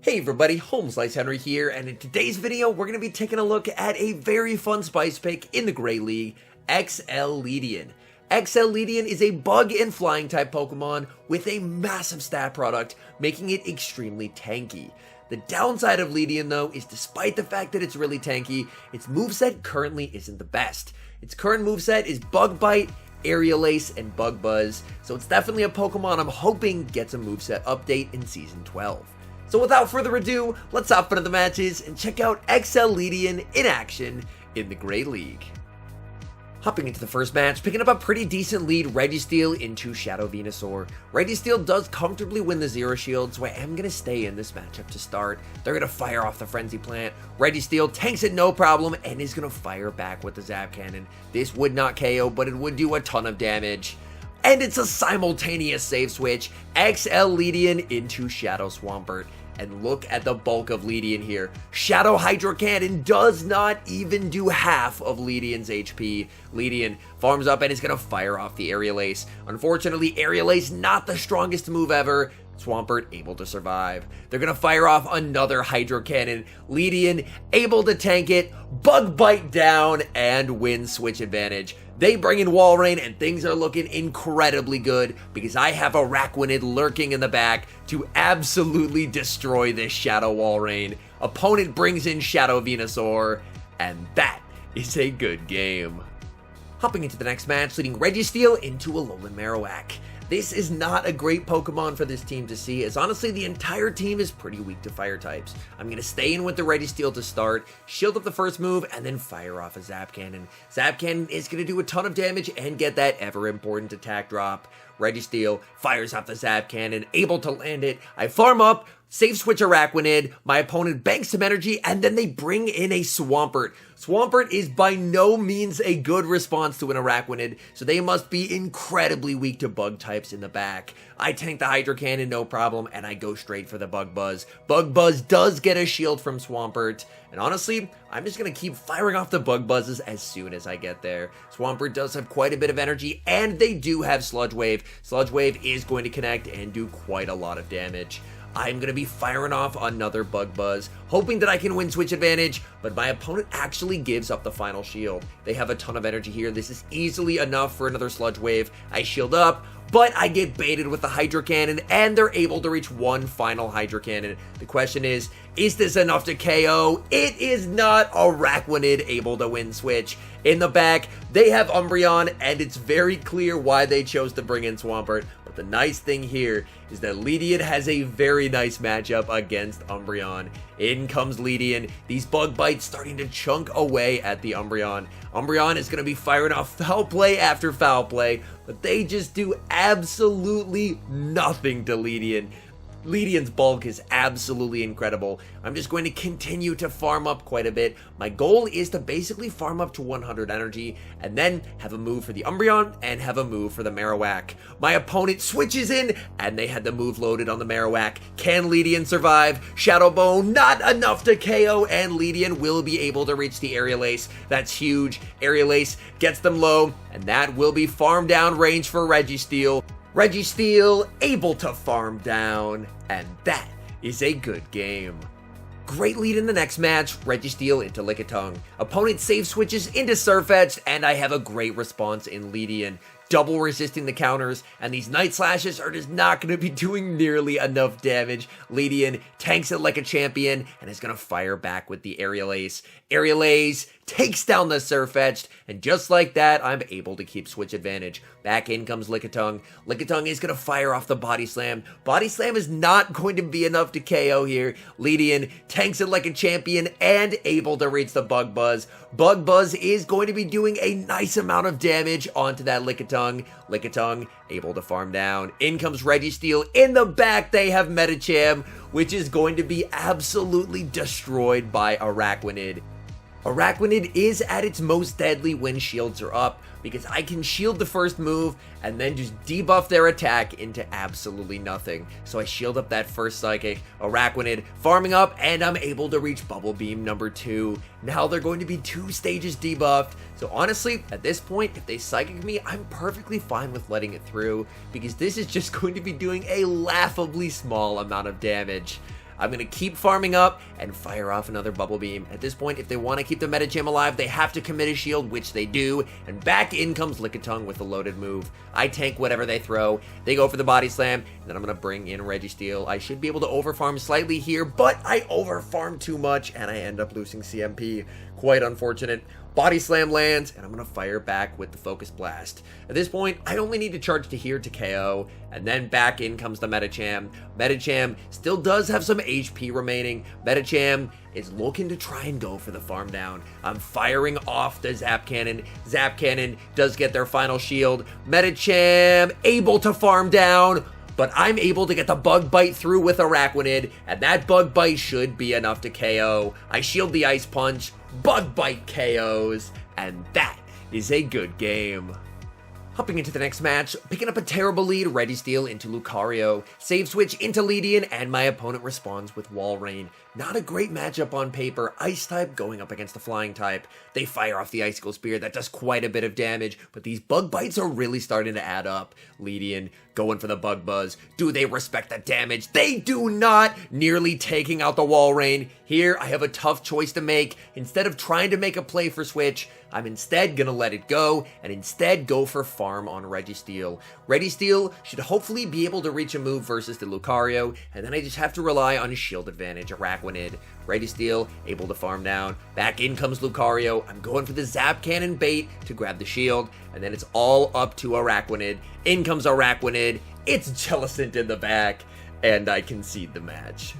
Hey everybody, HomeSliceHenry here, and in today's video, we're going to be taking a look at a very fun spice pick in the Great League, XL Lydian. XL Lydian is a bug and flying type Pokemon with a massive stat product, making it extremely tanky. The downside of Lydian though is despite the fact that it's really tanky, its moveset currently isn't the best. Its current moveset is Bug Bite, Aerial Ace, and Bug Buzz, so it's definitely a Pokemon I'm hoping gets a moveset update in Season 12. So without further ado, let's hop into the matches and check out XL Lydian in action in the Great League. Hopping into the first match, picking up a pretty decent lead, Registeel into Shadow Venusaur. Registeel does comfortably win the Zero Shield, so I am going to stay in this matchup to start. They're going to fire off the Frenzy Plant. Registeel tanks it no problem and is going to fire back with the Zap Cannon. This would not KO, but it would do a ton of damage. And it's a simultaneous save switch, XL Lydian into Shadow Swampert. And look at the bulk of Lydian here. Shadow Hydro Cannon does not even do half of Lydian's HP. Lydian farms up and is going to fire off the Aerial Ace. Unfortunately, Aerial Ace not the strongest move ever. Swampert able to survive. They're going to fire off another Hydro Cannon. Lydian able to tank it, Bug Bite down, and win switch advantage. They bring in Wall Rain, and things are looking incredibly good because I have a Araquanid lurking in the back to absolutely destroy this Shadow Wall Rain. Opponent brings in Shadow Venusaur, and that is a good game. Hopping into the next match, leading Registeel into Alolan Marowak. This is not a great Pokemon for this team to see, as honestly the entire team is pretty weak to fire types. I'm going to stay in with the Registeel to start, shield up the first move, and then fire off a Zap Cannon. Zap Cannon is going to do a ton of damage and get that ever important attack drop. Registeel fires off the Zap Cannon, able to land it. I farm up, save switch Araquanid, my opponent banks some energy, and then they bring in a Swampert. Swampert is by no means a good response to an Araquanid, so they must be incredibly weak to bug types in the back. I tank the Hydro Cannon no problem, and I go straight for the Bug Buzz. Bug Buzz does get a shield from Swampert, and honestly, I'm just going to keep firing off the Bug Buzzes as soon as I get there. Swampert does have quite a bit of energy, and they do have Sludge Wave. Sludge Wave is going to connect and do quite a lot of damage. I'm going to be firing off another Bug Buzz, hoping that I can win switch advantage, but my opponent actually gives up the final shield. They have a ton of energy here. This is easily enough for another Sludge Wave. I shield up, but I get baited with the Hydro Cannon, and they're able to reach one final Hydro Cannon. The question is this enough to KO? It is not. Araquanid able to win switch. In the back, they have Umbreon, and it's very clear why they chose to bring in Swampert. But the nice thing here is that Lydian has a very nice matchup against Umbreon. In comes Lydian. These Bug Bites starting to chunk away at the Umbreon. Umbreon is going to be firing off foul play after foul play, but they just do absolutely nothing to Lydian. Lydian's bulk is absolutely incredible. I'm just going to continue to farm up quite a bit. My goal is to basically farm up to 100 energy and then have a move for the Umbreon and have a move for the Marowak. My opponent switches in and they had the move loaded on the Marowak. Can Lydian survive? Shadow Bone not enough to KO, and Lydian will be able to reach the Aerial Ace. That's huge. Aerial Ace gets them low, and that will be farm down range for Registeel. Registeel able to farm down, and that is a good game. Great lead in the next match, Registeel into Lickitung. Opponent save switches into Surfetch'd, and I have a great response in Lydian. Double resisting the counters, and these Night Slashes are just not going to be doing nearly enough damage. Lydian tanks it like a champion, and is going to fire back with the Aerial Ace. Aerial Ace takes down the Surfetch'd, and just like that, I'm able to keep switch advantage. Back in comes Lickitung. Lickitung is going to fire off the Body Slam. Body Slam is not going to be enough to KO here. Lydian tanks it like a champion and able to reach the Bug Buzz. Bug Buzz is going to be doing a nice amount of damage onto that Lickitung. Lickitung able to farm down. In comes Registeel. In the back, they have Medicham, which is going to be absolutely destroyed by Araquanid. Araquanid is at its most deadly when shields are up, because I can shield the first move and then just debuff their attack into absolutely nothing. So I shield up that first Psychic, Araquanid farming up, and I'm able to reach Bubble Beam number 2. Now they're going to be 2 stages debuffed, so honestly, at this point, if they Psychic me, I'm perfectly fine with letting it through, because this is just going to be doing a laughably small amount of damage. I'm going to keep farming up and fire off another Bubble Beam. At this point, if they want to keep the Medicham alive, they have to commit a shield, which they do, and back in comes Lickitung with a loaded move. I tank whatever they throw. They go for the Body Slam, and then I'm going to bring in Registeel. I should be able to overfarm slightly here, but I overfarm too much, and I end up losing CMP. Quite unfortunate. Body Slam lands, and I'm going to fire back with the Focus Blast. At this point, I only need to charge to here to KO, and then back in comes the Medicham. Medicham still does have some HP remaining. Medicham is looking to try and go for the farm down. I'm firing off the Zap Cannon. Zap Cannon does get their final shield. Medicham able to farm down, but I'm able to get the Bug Bite through with Araquanid, and that Bug Bite should be enough to KO. I shield the Ice Punch, Bug Bite KOs, and that is a good game. Hopping into the next match, picking up a terrible lead, Registeel into Lucario, save switch into Lydian, and my opponent responds with Wall Rain. Not a great matchup on paper, Ice type going up against the Flying type. They fire off the Icicle Spear, that does quite a bit of damage, but these Bug Bites are really starting to add up. Lydian going for the Bug Buzz. Do they respect that damage? They do not! Nearly taking out the Wall Rain. Here, I have a tough choice to make. Instead of trying to make a play for switch, I'm instead gonna let it go, and instead go for farm on Registeel. Registeel should hopefully be able to reach a move versus the Lucario, and then I just have to rely on his shield advantage, Araquanid. Registeel able to farm down. Back in comes Lucario. I'm going for the Zap Cannon bait to grab the shield, and then it's all up to Araquanid. In comes Araquanid. It's Jellicent in the back, and I concede the match.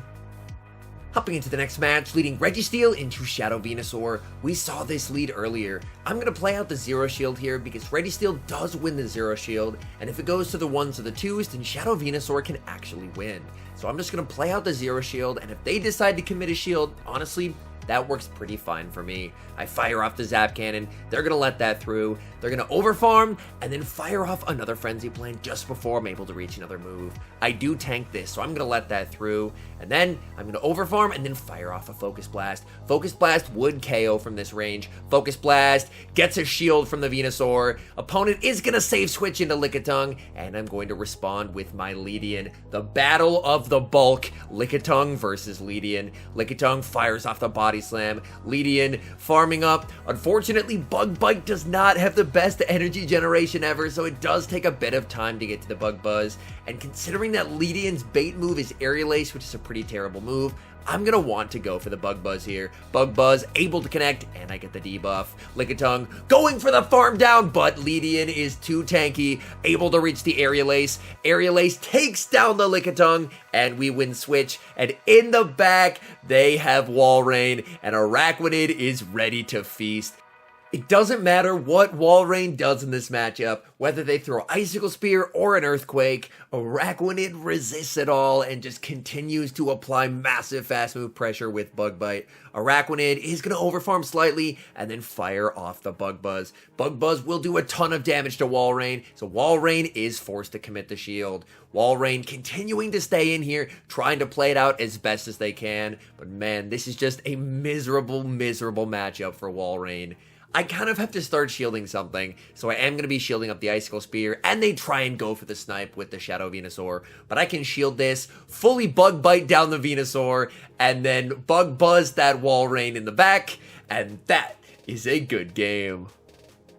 Hopping into the next match, leading Registeel into Shadow Venusaur. We saw this lead earlier. I'm going to play out the Zero Shield here because Registeel does win the Zero Shield, and if it goes to the 1s or the 2s, then Shadow Venusaur can actually win. So I'm just going to play out the Zero Shield, and if they decide to commit a shield, honestly, that works pretty fine for me. I fire off the Zap Cannon, they're going to let that through, they're going to overfarm, and then fire off another Frenzy Plant just before I'm able to reach another move. I do tank this, so I'm going to let that through, and then I'm going to overfarm and then fire off a Focus Blast. Focus Blast would KO from this range. Focus Blast gets a shield from the Venusaur. Opponent is going to save switch into Lickitung, and I'm going to respond with my Lydian. The battle of the bulk, Lickitung versus Lydian. Lickitung fires off the Body Slam. Lydian farming up. Unfortunately, Bug Bite does not have the best energy generation ever, so it does take a bit of time to get to the Bug Buzz. And considering that Lydian's bait move is Aerial Ace, which is a pretty terrible move, I'm going to want to go for the Bug Buzz here. Bug Buzz able to connect, and I get the debuff. Lickitung going for the farm down, but Lydian is too tanky, able to reach the Aerial Ace. Aerial Ace takes down the Lickitung, and we win switch. And in the back, they have Wall Rain, and Araquanid is ready to feast. It doesn't matter what Wall Rain does in this matchup, whether they throw Icicle Spear or an Earthquake, Araquanid resists it all and just continues to apply massive fast move pressure with Bug Bite. Araquanid is going to overfarm slightly and then fire off the Bug Buzz. Bug Buzz will do a ton of damage to Wall Rain, so Wall Rain is forced to commit the shield. Wall Rain continuing to stay in here, trying to play it out as best as they can, but man, this is just a miserable, miserable matchup for Wall Rain. I kind of have to start shielding something, so I am going to be shielding up the Icicle Spear, and they try and go for the snipe with the Shadow Venusaur, but I can shield this, fully Bug Bite down the Venusaur, and then Bug Buzz that Wall Rain in the back, and that is a good game.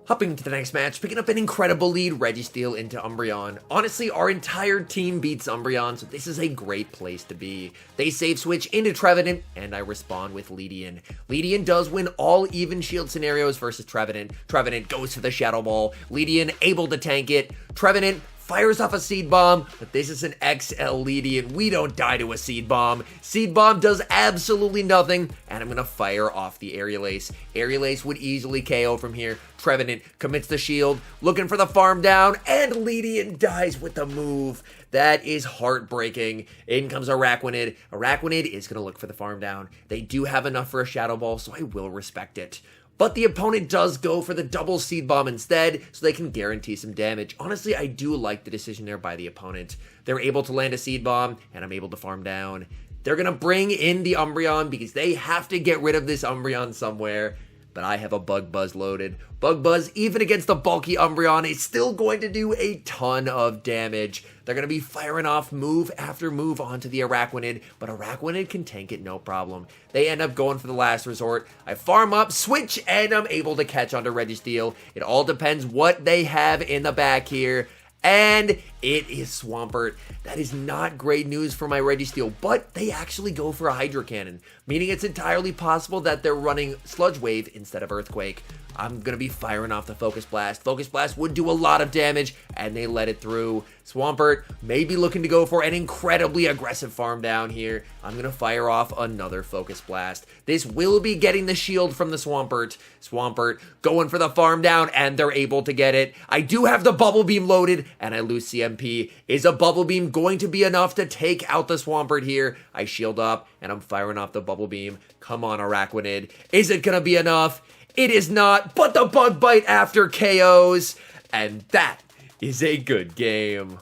Hopping into the next match, picking up an incredible lead, Registeel into Umbreon. Honestly, our entire team beats Umbreon, so this is a great place to be. They save switch into Trevenant, and I respond with Lydian. Lydian does win all even shield scenarios versus Trevenant. Trevenant goes for the Shadow Ball. Lydian able to tank it. Trevenant fires off a Seed Bomb, but this is an XL Lydian. We don't die to a Seed Bomb. Seed Bomb does absolutely nothing, and I'm going to fire off the Aerial Ace. Aerial Ace would easily KO from here. Trevenant commits the shield, looking for the farm down, and Lydian dies with the move. That is heartbreaking. In comes Araquanid. Araquanid is going to look for the farm down. They do have enough for a Shadow Ball, so I will respect it. But the opponent does go for the double Seed Bomb instead, so they can guarantee some damage. Honestly, I do like the decision there by the opponent. They're able to land a Seed Bomb, and I'm able to farm down. They're going to bring in the Umbreon because they have to get rid of this Umbreon somewhere. but I have a Bug Buzz loaded. Bug Buzz, even against the bulky Umbreon, is still going to do a ton of damage. They're going to be firing off move after move onto the Araquanid, but Araquanid can tank it no problem. They end up going for the last resort. I farm up, switch, and I'm able to catch onto Registeel. It all depends what they have in the back here. And it is Swampert. That is not great news for my Registeel, but they actually go for a Hydro Cannon, meaning it's entirely possible that they're running Sludge Wave instead of Earthquake. I'm going to be firing off the Focus Blast. Focus Blast would do a lot of damage, and they let it through. Swampert may be looking to go for an incredibly aggressive farm down here. I'm going to fire off another Focus Blast. This will be getting the shield from the Swampert. Swampert going for the farm down, and they're able to get it. I do have the Bubble Beam loaded, and I lose CMP. Is a Bubble Beam going to be enough to take out the Swampert here? I shield up, and I'm firing off the Bubble Beam. Come on, Araquanid. Is it going to be enough? It is not, but the Bug Bite after KOs, and that is a good game.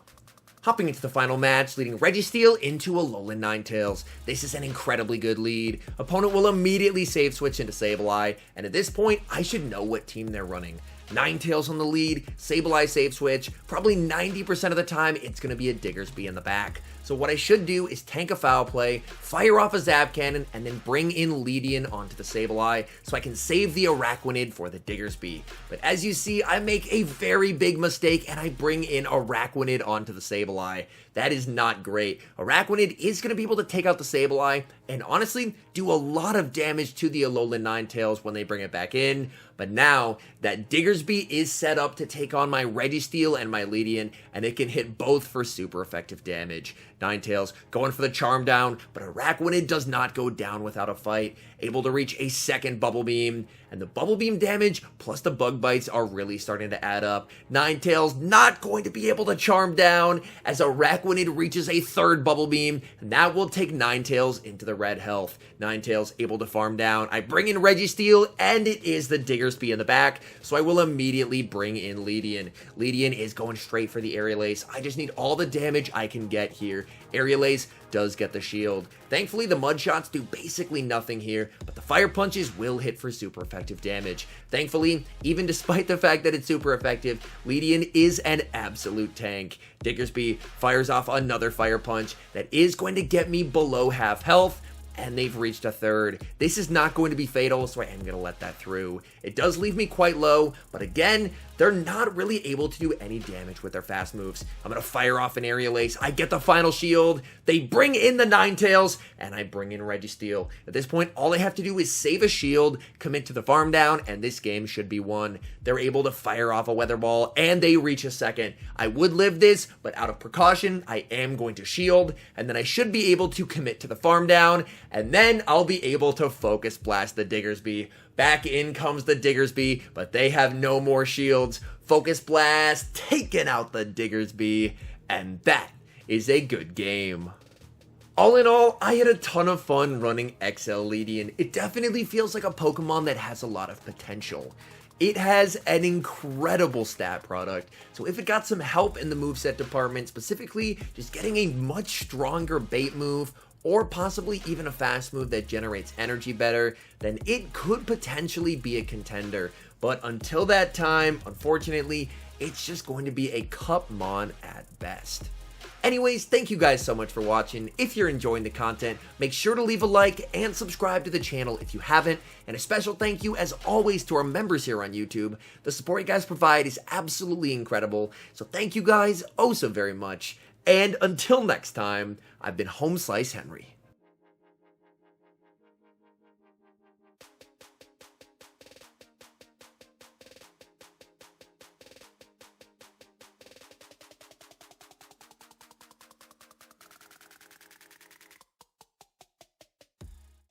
Hopping into the final match, leading Registeel into Alolan Ninetales. This is an incredibly good lead. Opponent will immediately save switch into Sableye, and at this point, I should know what team they're running. Ninetales on the lead, Sableye save switch. Probably 90% of the time, it's going to be a Diggersby in the back. So what I should do is tank a foul play, fire off a Zap Cannon, and then bring in Lydian onto the Sableye so I can save the Araquanid for the Diggersby. But as you see, I make a very big mistake and I bring in Araquanid onto the Sableye. That is not great. Araquanid is going to be able to take out the Sableye and honestly do a lot of damage to the Alolan Ninetales when they bring it back in. But now that Diggersby is set up to take on my Registeel and my Lydian, and it can hit both for super effective damage. Ninetales going for the Charm Down, but Araquanid does not go down without a fight. Able to reach a second Bubble Beam, and the Bubble Beam damage plus the Bug Bites are really starting to add up. Ninetales not going to be able to Charm Down as Araquanid reaches a third Bubble Beam, and that will take Ninetales into the red health. Ninetales able to farm down. I bring in Registeel, and it is the Diggersby in the back, so I will immediately bring in Lydian. Lydian is going straight for the Aerial Ace. I just need all the damage I can get here. Aerial Ace does get the shield. Thankfully, the Mud Shots do basically nothing here, but the Fire Punches will hit for super effective damage. Thankfully, even despite the fact that it's super effective, Lydian is an absolute tank. Diggersby fires off another Fire Punch that is going to get me below half health, and they've reached a third. This is not going to be fatal, so I am going to let that through. It does leave me quite low, but again, they're not really able to do any damage with their fast moves. I'm going to fire off an Aerial Ace. I get the final shield. They bring in the Ninetales, and I bring in Registeel. At this point, all I have to do is save a shield, commit to the farm down, and this game should be won. They're able to fire off a Weather Ball, and they reach a second. I would live this, but out of precaution, I am going to shield, and then I should be able to commit to the farm down, and then I'll be able to Focus Blast the Diggersby. Back in comes the Diggersby, but they have no more shields. Focus Blast, taking out the Diggersby, and that is a good game. All in all, I had a ton of fun running XL Lydian. It definitely feels like a Pokemon that has a lot of potential. It has an incredible stat product, so if it got some help in the moveset department, specifically just getting a much stronger bait move, or possibly even a fast move that generates energy better, then it could potentially be a contender. But until that time, unfortunately, it's just going to be a Cupmon at best. Anyways, thank you guys so much for watching. If you're enjoying the content, make sure to leave a like and subscribe to the channel if you haven't. And a special thank you, as always, to our members here on YouTube. The support you guys provide is absolutely incredible. So thank you guys oh so very much. And until next time, I've been HomeSliceHenry.